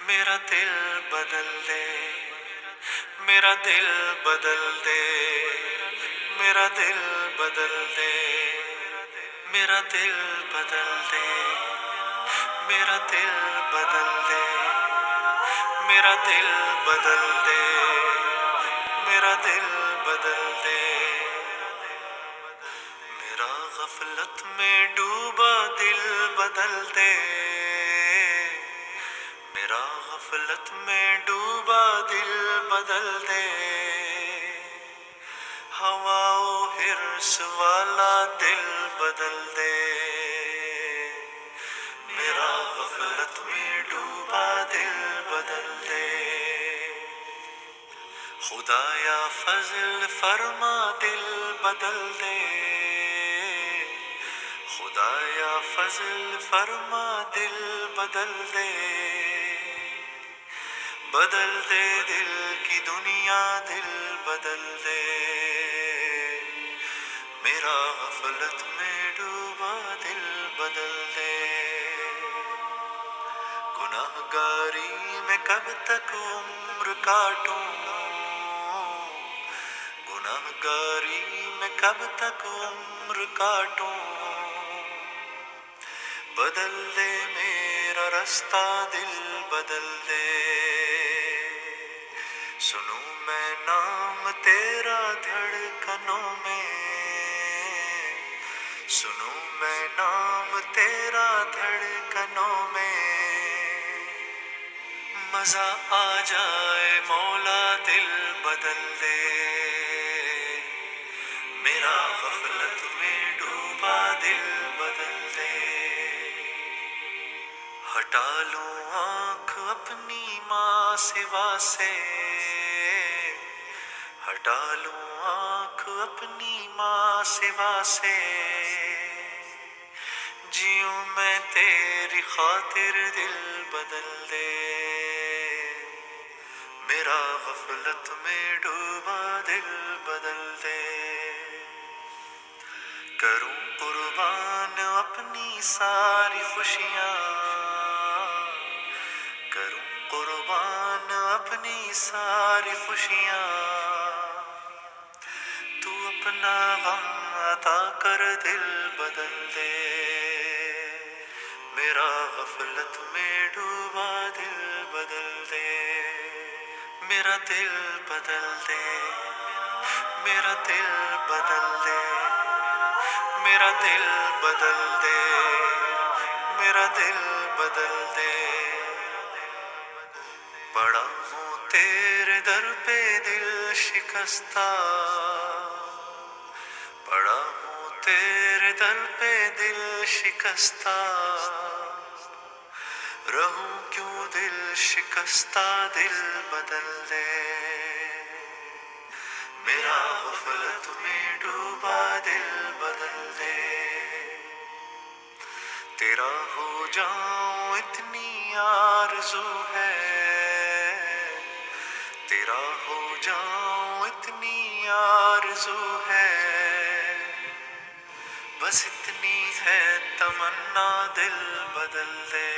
मेरा दिल बदल दे, मेरा दिल बदल दे, मेरा दिल बदल दे, मेरा दिल बदल दे, मेरा दिल बदल दे, मेरा दिल बदल दे, मेरा दिल बदल दे। मेरा गफलत में डूबा दिल बदल दे, मेरा गफलत में डूबा दिल बदल दे। हवाओ हिर्स वाला दिल बदल दे, मेरा गफलत में डूबा दिल बदल दे। खुदाया फजल फरमा दिल बदल दे, खुदाया फजल फरमा दिल बदल दे। बदल दे दिल की दुनिया दिल बदल दे, मेरा गफलत में डूबा दिल बदल दे। गुनाहगारी में कब तक उम्र काटूं, गुनाहगारी में कब तक उम्र काटूं। बदल दे मेरा रास्ता दिल बदल दे, सुनूं मैं नाम तेरा धड़कनों में, सुनूं मैं नाम तेरा धड़कनों में। मजा आ जाए मौला दिल बदल दे, मेरा गफलत में डूबा दिल बदल दे। हटा लूं आँख अपनी माँ सिवा से, हटा लूं आँख अपनी माँ सिवा से। जीऊं मैं तेरी खातिर दिल बदल दे, मेरा गफलत में डूबा दिल बदल दे। करूं कुर्बान अपनी सारी खुशियाँ, करूं कुर्बान अपनी सारी खुशियाँ। तू अपना गम अता कर दिल बदल दे, मेरा गफलत में डूबा दिल बदल दे। मेरा दिल बदल दे, मेरा दिल बदल दे, मेरा दिल बदल दे, मेरा दिल बदल दे। पड़ा हूँ तेरे दर पे दिल शिकस्ता, पड़ा हूँ तेरे दर पे दिल शिकस्ता। रहूं क्यों दिल शिकस्ता दिल बदल दे, मेरा गफलत में डूबा दिल बदल दे। तेरा हो जाऊं इतनी आरज़ू है, तेरा हो जाऊं इतनी आरज़ू है। बस इतनी है तमन्ना दिल बदल दे,